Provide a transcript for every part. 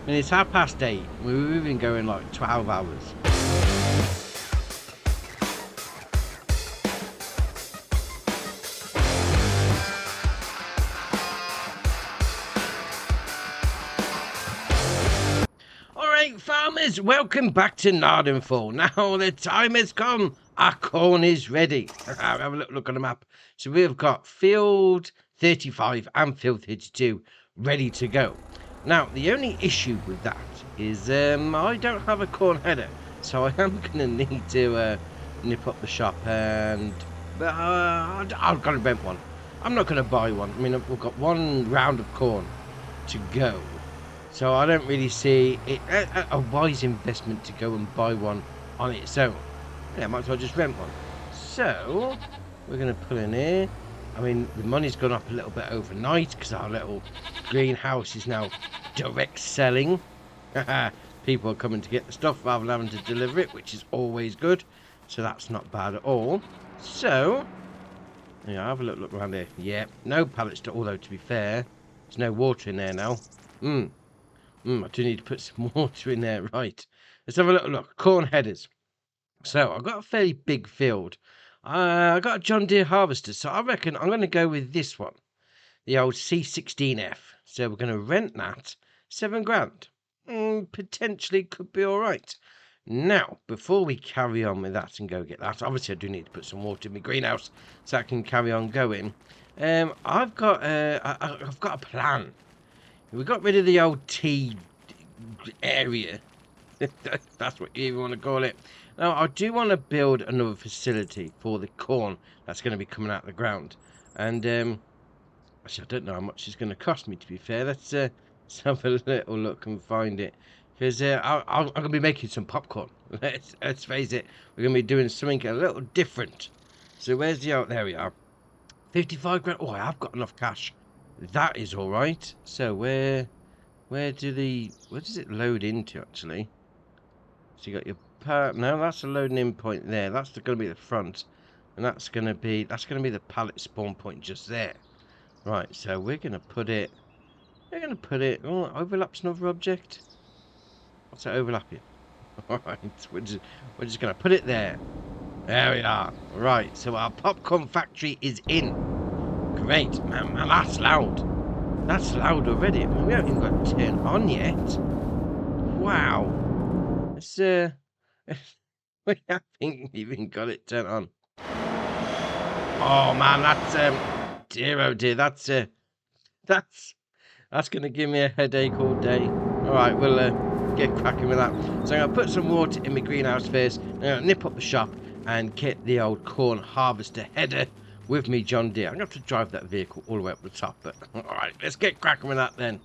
I mean, it's 8:30. We've been going like 12 hours. Alright, farmers, welcome back to Gnadenthal. Now the time has come. Our corn is ready. Have a look on the map. So we've got field 35 and field 32 ready to go. Now, the only issue with that is I don't have a corn header. So I am going to need to nip up the shop and I've got to rent one. I'm not going to buy one. I mean, we've got one round of corn to go. So I don't really see it a wise investment to go and buy one on its own. Yeah, might as well just rent one. So we're going to put in here. I mean, the money's gone up a little bit overnight because our little greenhouse is now direct selling. People are coming to get the stuff rather than having to deliver it, which is always good. So that's not bad at all. So, yeah, have a look around here. Yeah, no pallets, although to be fair, there's no water in there now. I do need to put some water in there. Right, let's have a little look. Corn headers. So I've got a fairly big field. I got a John Deere harvester, so I reckon I'm going to go with this one, the old C16F. So we're going to rent that, £7,000. Potentially could be all right. Now, before we carry on with that and go get that, obviously I do need to put some water in my greenhouse so I can carry on going. I've got a plan. We got rid of the old T area. That's what you even want to call it. Now, I do want to build another facility for the corn that's going to be coming out of the ground. And, actually, I don't know how much it's going to cost me, to be fair. Let's have a little look and find it. Because I'm going to be making some popcorn. Let's face it. We're going to be doing something a little different. So, where's the... Oh, there we are. 55 grand. Oh, I have got enough cash. That is all right. So, where does it load into, actually? So you got your no, that's a loading in point there. That's going to be the front, and that's going to be the pallet spawn point just there. Right. So we're going to put it. Oh, overlaps another object. What's that overlapping? All right. We're just going to put it there. There we are. Right. So our popcorn factory is in. Great, man. That's loud. That's loud already. I mean, we haven't even got it turned on yet. Wow. It's we haven't even got it turned on. Oh man, that's dear oh dear, that's gonna give me a headache all day. Alright, we'll get cracking with that. So I'm gonna put some water in my greenhouse first, I'm gonna nip up the shop and get the old corn harvester header with me John Deere. I'm gonna have to drive that vehicle all the way up the top, but alright, let's get cracking with that then.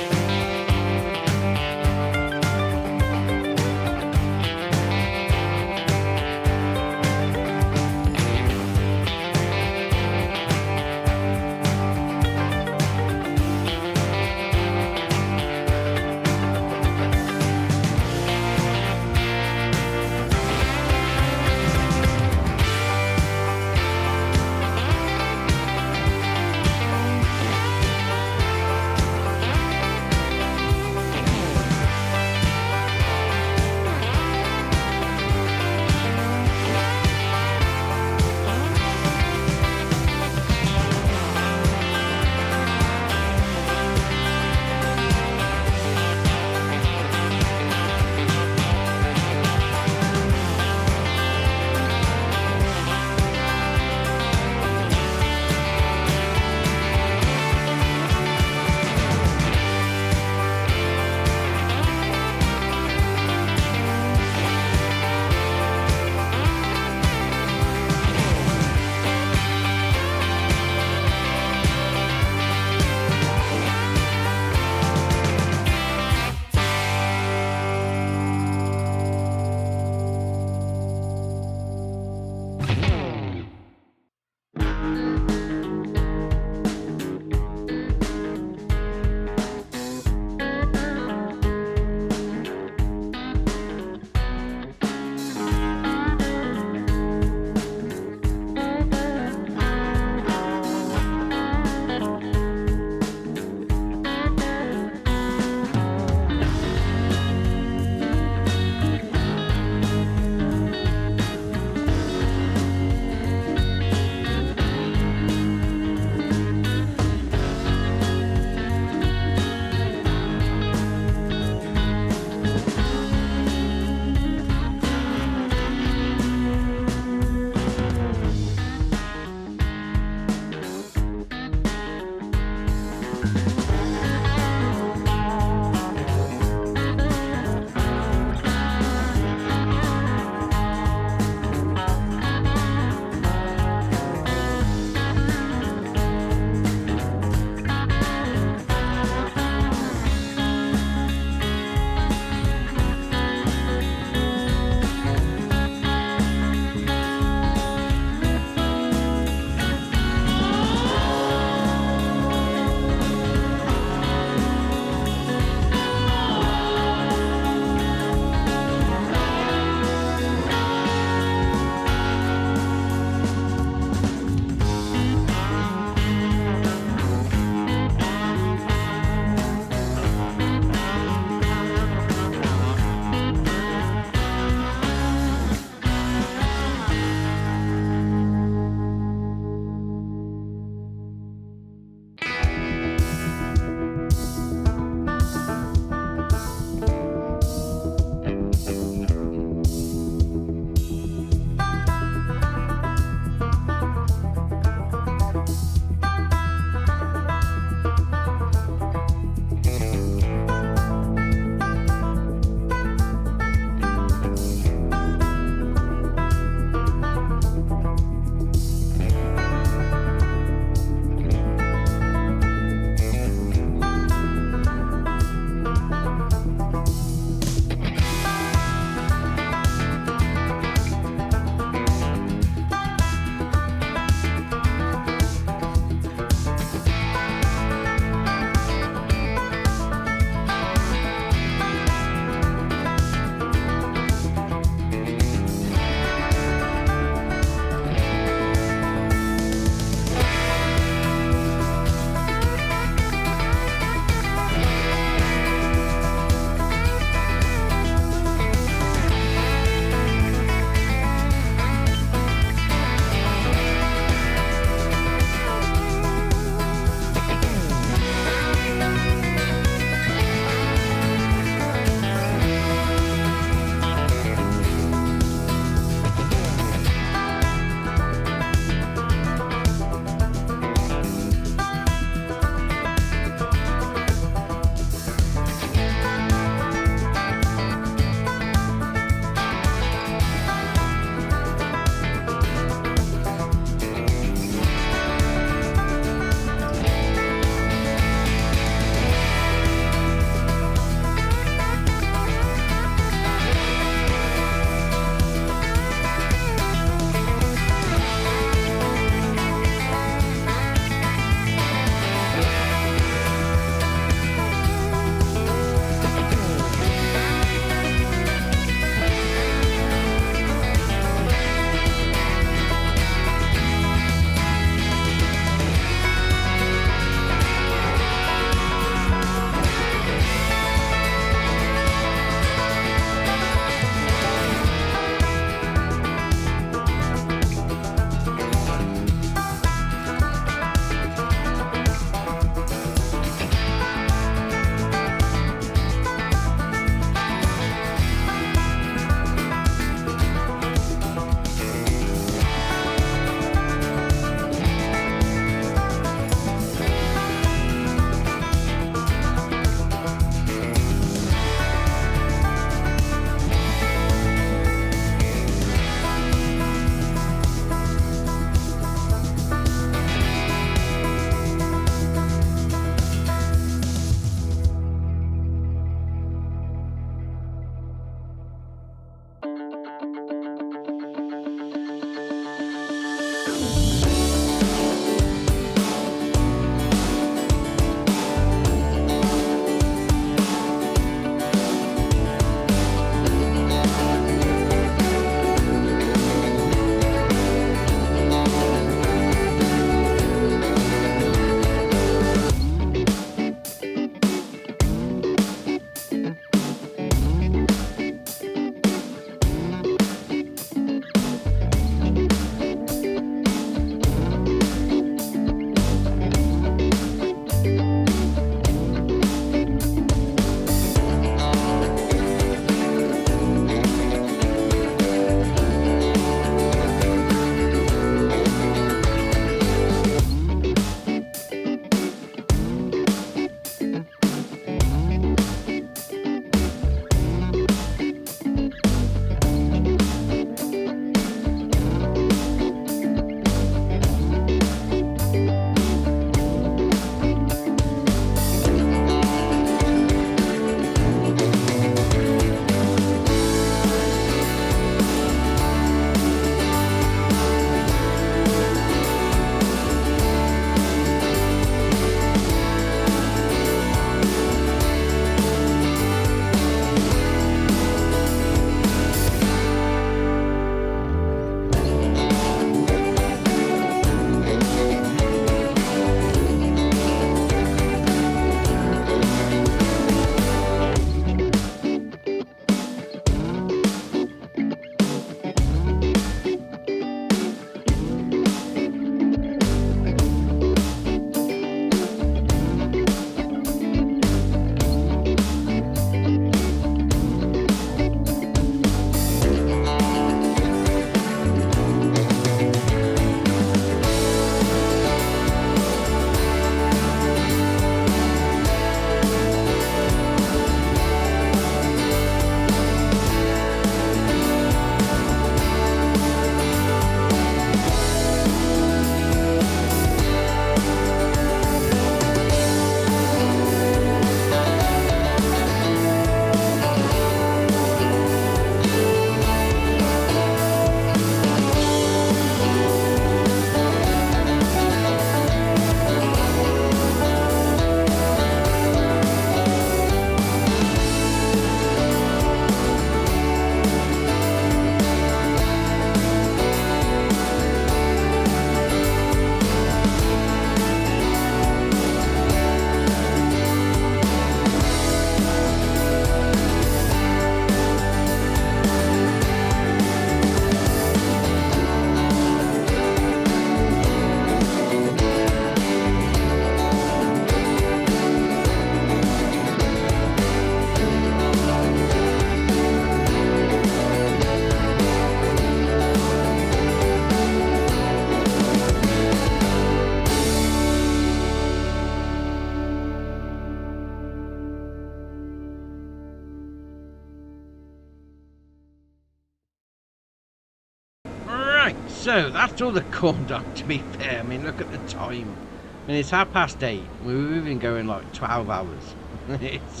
So that's all the corn done, to be fair. I mean, look at the time. I mean, it's 8:30. We've been going like 12 hours. It's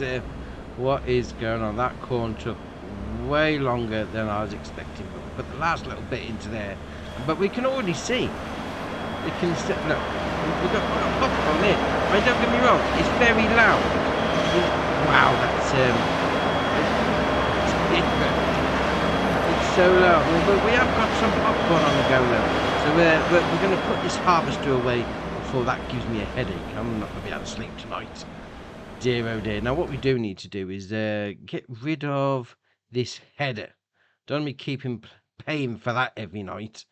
what is going on? That corn took way longer than I was expecting. But we put the last little bit into there, but we can already see. We can look. We've got popcorn in. I mean, don't get me wrong. It's very loud. Wow, that's it's so loud. But we have got some popcorn on the go now. So we're going to put this harvester away before that gives me a headache. I'm not going to be able to sleep tonight. Dear oh dear. Now what we do need to do is get rid of this header. Don't be keeping paying for that every night.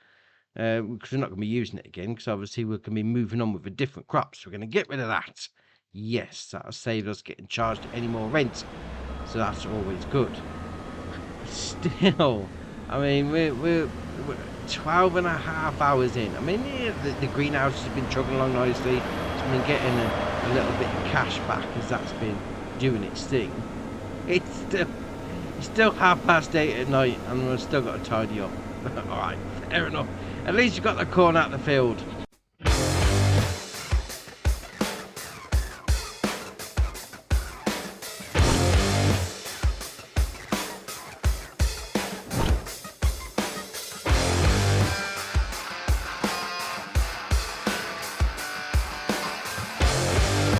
Because we're not going to be using it again, because obviously we're going to be moving on with a different crop, so we're going to get rid of that. Yes, that'll save us getting charged any more rent, so that's always good. Still, I mean, we're 12.5 hours in. I mean, the greenhouse has been chugging along nicely. It's been getting a little bit of cash back as that's been doing its thing. It's still 8:30 at night, and we've still got to tidy up. All right, fair enough. At least you got the corn out of the field.